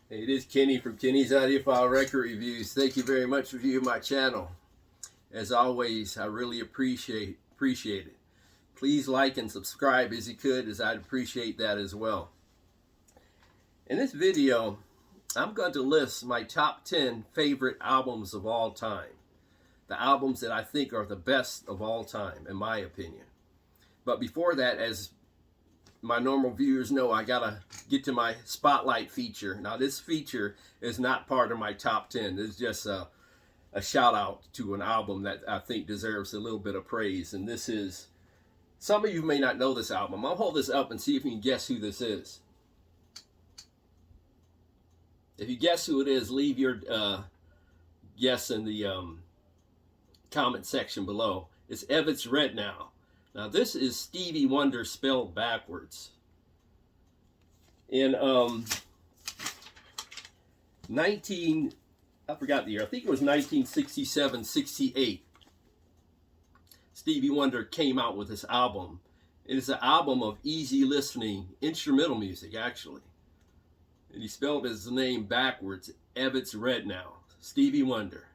Hey, it is Kenny from Kenny's Audiophile Record Reviews. Thank you very much for viewing my channel. As always, I really appreciate it. Please like and subscribe as you could, as I'd appreciate that as well. In this video, I'm going to list my top 10 favorite albums of all time. The albums that I think are the best of all time, in my opinion. But before that, as my normal viewers know, I gotta get to my spotlight feature. Now, this feature is not part of my top 10. It's just a shout out to an album that I think deserves a little bit of praise. And this is, some of you may not know this album. I'll hold this up and see if you can guess who this is. If you guess who it is, leave your guess in the comment section below. It's Evetts Red Now. Now, this is Stevie Wonder spelled backwards. In I forgot the year, I think it was 1967, 68. Stevie Wonder came out with this album. It is an album of easy listening instrumental music, actually. And he spelled his name backwards, Evetts Red Now. Stevie Wonder.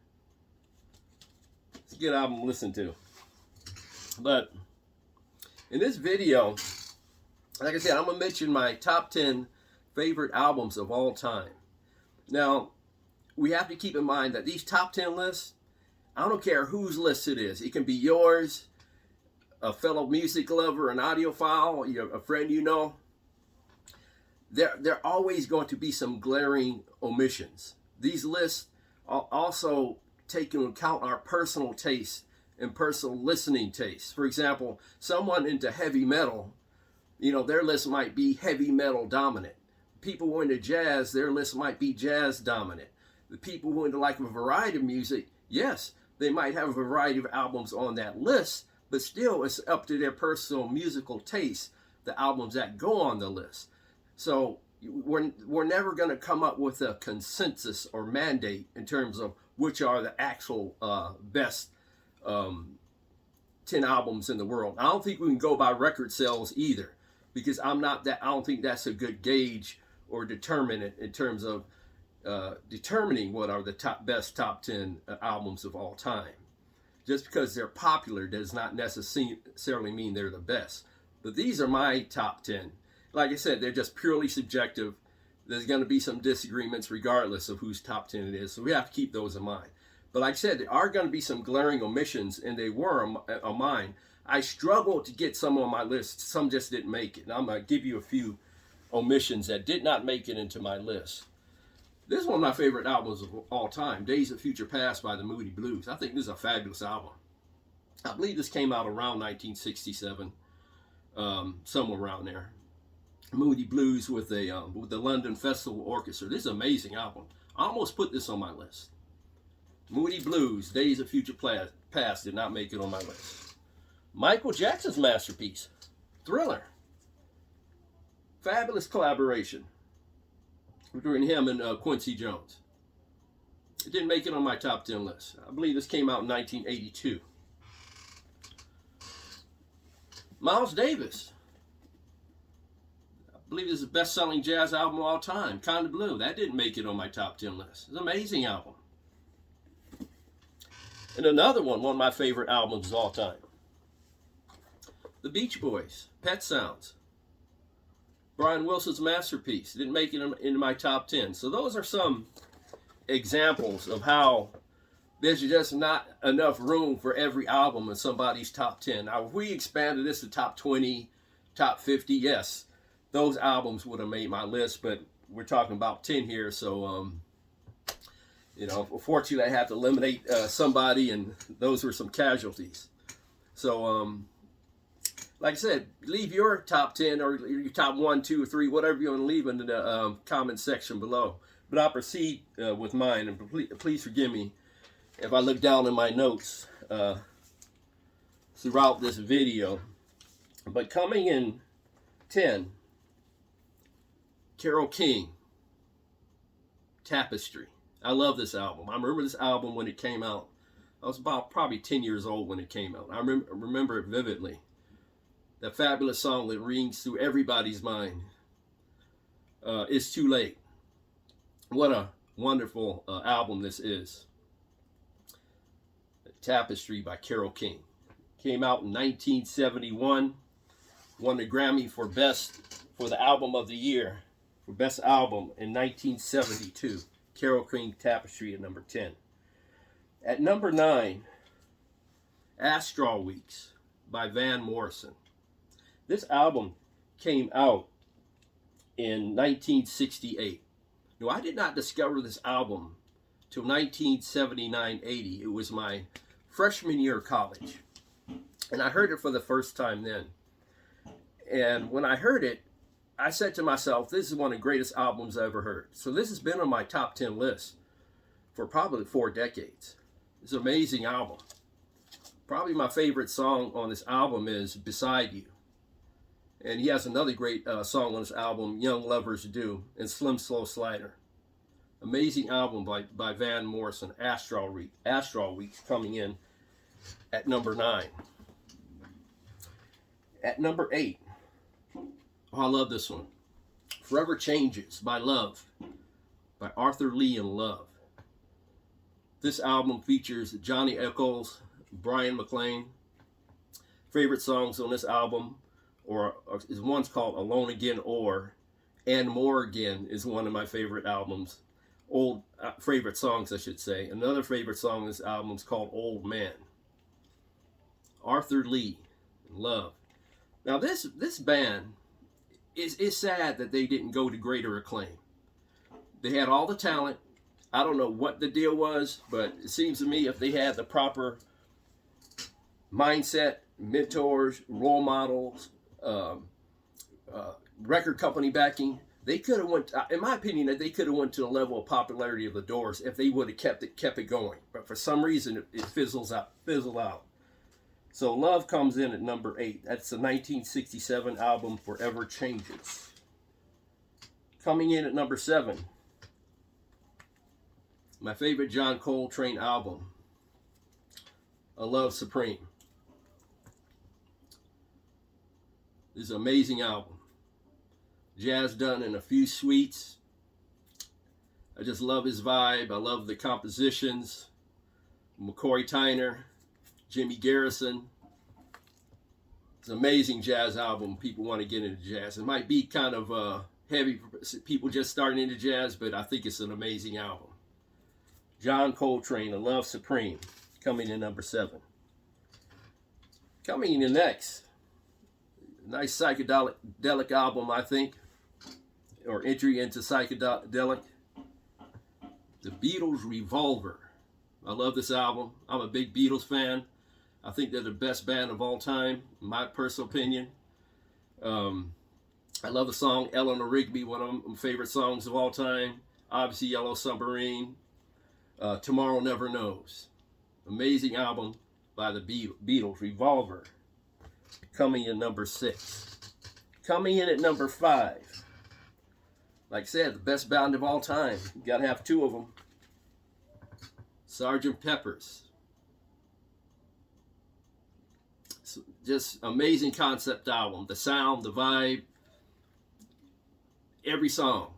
It's a good album to listen to. But in this video, like I said, I'm going to mention my top 10 favorite albums of all time. Now, we have to keep in mind that these top 10 lists, I don't care whose list it is. It can be yours, a fellow music lover, an audiophile, a friend you know. There are always going to be some glaring omissions. These lists also take into account our personal tastes and personal listening tastes. For example, someone into heavy metal, their list might be heavy metal dominant. People who are into jazz, their list might be jazz dominant. The people who are into like a variety of music, yes, they might have a variety of albums on that list, but still it's up to their personal musical taste, the albums that go on the list. So we're never going to come up with a consensus or mandate in terms of which are the actual best 10 albums in the world. I don't think we can go by record sales either, because I don't think that's a good gauge or determinant in terms of determining what are the best top 10 albums of all time. Just because they're popular does not necessarily mean they're the best. But these are my top 10. Like I said, they're just purely subjective. There's going to be some disagreements regardless of whose top 10 it is, so we have to keep those in mind. But like I said, there are going to be some glaring omissions, and they were on mine. I struggled to get some on my list. Some just didn't make it. And I'm going to give you a few omissions that did not make it into my list. This is one of my favorite albums of all time, Days of Future Past by the Moody Blues. I think this is a fabulous album. I believe this came out around 1967, somewhere around there. Moody Blues with the London Festival Orchestra. This is an amazing album. I almost put this on my list. Moody Blues, Days of Future Past did not make it on my list. Michael Jackson's masterpiece, Thriller. Fabulous collaboration between him and Quincy Jones. It didn't make it on my top 10 list. I believe this came out in 1982. Miles Davis. I believe this is the best-selling jazz album of all time, Kinda Blue. That didn't make it on my top 10 list. It's an amazing album. And another one of my favorite albums of all time, The Beach Boys, Pet Sounds. Brian Wilson's masterpiece. Didn't make it into my top 10. So those are some examples of how there's just not enough room for every album in somebody's top 10. Now, if we expanded this to top 20, top 50, yes, those albums would have made my list, but we're talking about 10 here, so unfortunately, I had to eliminate somebody, and those were some casualties. So, like I said, leave your top 10 or your top 1, 2, or 3, whatever you want to leave in the comment section below. But I'll proceed with mine, and please forgive me if I look down in my notes throughout this video. But coming in 10, Carole King, Tapestry. I love this album. I remember this album when it came out. I was about probably 10 years old when it came out. I remember it vividly. That fabulous song that rings through everybody's mind. It's Too Late. What a wonderful album this is. Tapestry by Carole King. Came out in 1971. Won the Grammy for the album of the year, for best album in 1972. Carole King, Tapestry at number 10. At number 9, Astral Weeks by Van Morrison. This album came out in 1968. No, I did not discover this album till 1979-80. It was my freshman year of college. And I heard it for the first time then. And when I heard it, I said to myself, this is one of the greatest albums I ever heard. So this has been on my top 10 list for probably 4 decades. It's an amazing album. Probably my favorite song on this album is Beside You. And he has another great song on this album, Young Lovers Do, and Slim Slow Slider. Amazing album by Van Morrison, Astral Weeks, coming in at number 9. At number 8, oh, I love this one. Forever Changes by Love, by Arthur Lee and Love. This album features Johnny Echols, Brian McLean. Favorite songs on this album is one's called Alone Again and More Again is one of my favorite albums. Favorite songs, I should say. Another favorite song on this album is called Old Man. Arthur Lee and Love. Now this band is sad that they didn't go to greater acclaim. They had all the talent. I don't know what the deal was, but it seems to me if they had the proper mindset, mentors, role models, record company backing, they could have went. In my opinion, that they could have went to the level of popularity of the Doors if they would have kept it going. But for some reason, it fizzled out. So Love comes in at number 8. That's the 1967 album Forever Changes. Coming in at number 7, my favorite John Coltrane album, A Love Supreme. This is an amazing album. Jazz done in a few suites. I just love his vibe. I love the compositions. McCoy Tyner, Jimmy Garrison. It's an amazing jazz album. People want to get into jazz. It might be kind of heavy for people just starting into jazz, but I think it's an amazing album. John Coltrane, A Love Supreme, coming in number 7. Coming in next, nice psychedelic album, I think, or entry into psychedelic. The Beatles' Revolver. I love this album. I'm a big Beatles fan. I think they're the best band of all time, in my personal opinion. I love the song Eleanor Rigby, one of my favorite songs of all time. Obviously, Yellow Submarine. Tomorrow Never Knows. Amazing album by the Beatles, Revolver. Coming in number 6. Coming in at number 5. Like I said, the best band of all time. You gotta have 2 of them. Sgt. Pepper's. It's just amazing concept album. The sound, the vibe, every song.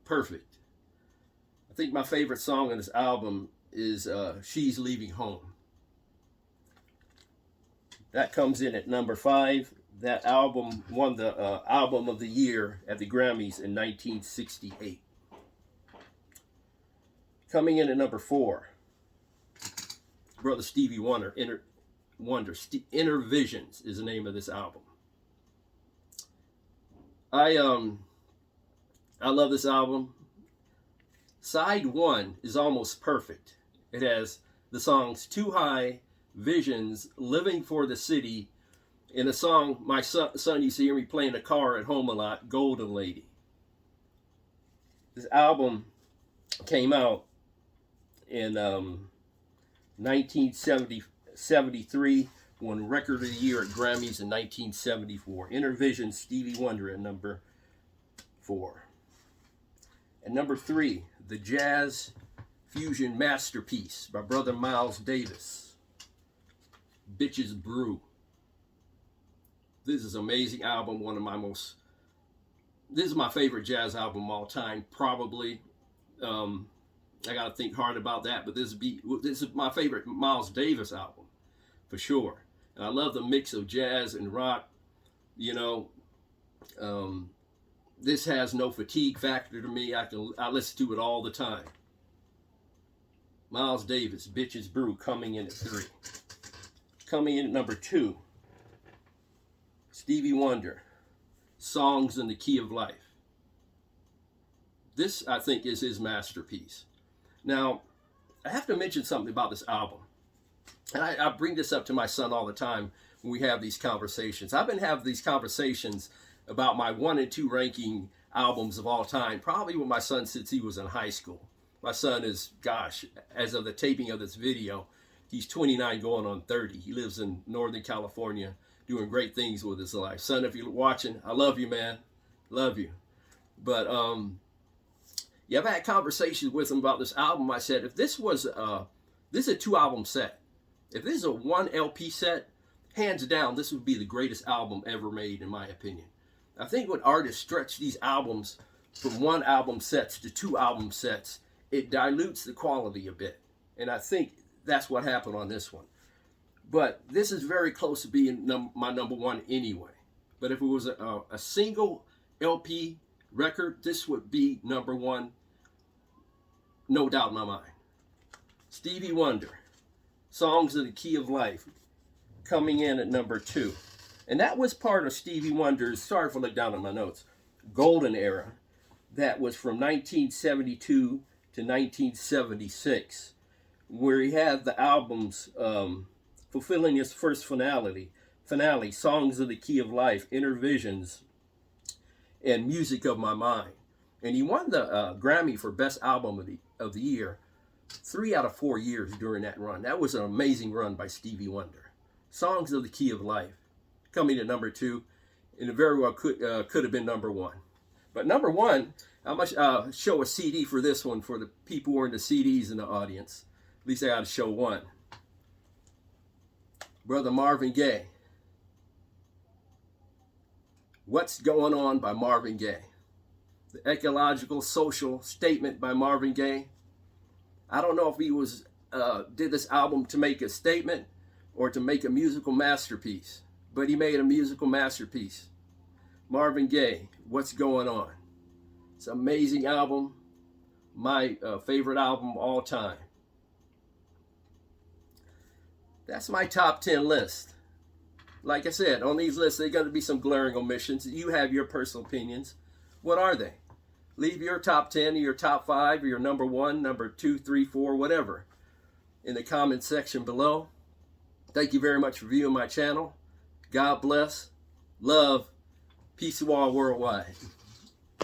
Perfect. I think my favorite song on this album is She's Leaving Home. That comes in at number 5. That album won the Album of the Year at the Grammys in 1968. Coming in at number 4, Brother Stevie Wonder, Inner Visions is the name of this album. I love this album. Side 1 is almost perfect. It has the songs Too High, Visions, Living for the City, and a song my son used to hear me play in the car at home a lot, Golden Lady. This album came out in 1973, won Record of the Year at Grammys in 1974. Inner Visions, Stevie Wonder at number 4. At number 3, the Jazz Fusion Masterpiece by Brother Miles Davis, Bitches Brew. This is an amazing album, this is my favorite jazz album of all time, probably. I got to think hard about that. But this is my favorite Miles Davis album for sure. And I love the mix of jazz and rock. You know, this has no fatigue factor to me. I listen to it all the time. Miles Davis, Bitches Brew, coming in at 3. Coming in at number 2, Stevie Wonder, Songs in the Key of Life. This, I think, is his masterpiece. Now, I have to mention something about this album. And I bring this up to my son all the time when we have these conversations. I've been having these conversations about my 1 and 2 ranking albums of all time, probably with my son since he was in high school. My son is, gosh, as of the taping of this video, he's 29 going on 30. He lives in Northern California doing great things with his life. Son, if you're watching, I love you, man. Love you. But, yeah, I've had conversations with him about this album. I said, if this was, this is a 2-album set. If this is a 1 LP set, hands down, this would be the greatest album ever made, in my opinion. I think when artists stretch these albums from 1 album sets to 2 album sets, it dilutes the quality a bit. And I think that's what happened on this one. But this is very close to being my number 1 anyway. But if it was a single LP record, this would be number 1, no doubt in my mind. Stevie Wonder, Songs in the Key of Life, coming in at number 2. And that was part of Stevie Wonder's, sorry if I look down at my notes, golden era. That was from 1972 to 1976, where he had the albums fulfilling his first finale, Songs of the Key of Life, Inner Visions, and Music of My Mind. And he won the Grammy for Best Album of the Year 3 out of 4 years during that run. That was an amazing run by Stevie Wonder. Songs of the Key of Life, coming to number 2, and it very well could have been number 1. But number 1, I must show a CD for this one for the people who are into CDs in the audience. At least I got to show one. Brother Marvin Gaye. What's Going On by Marvin Gaye. The ecological social statement by Marvin Gaye. I don't know if he did this album to make a statement or to make a musical masterpiece, but he made a musical masterpiece. Marvin Gaye, What's Going On. It's an amazing album. My favorite album of all time. That's my top 10 list. Like I said, on these lists, there are going to be some glaring omissions. You have your personal opinions. What are they? Leave your top 10 or your top 5 or your number 1, number 2, 3, 4, whatever in the comment section below. Thank you very much for viewing my channel. God bless. Love. Peace to all worldwide.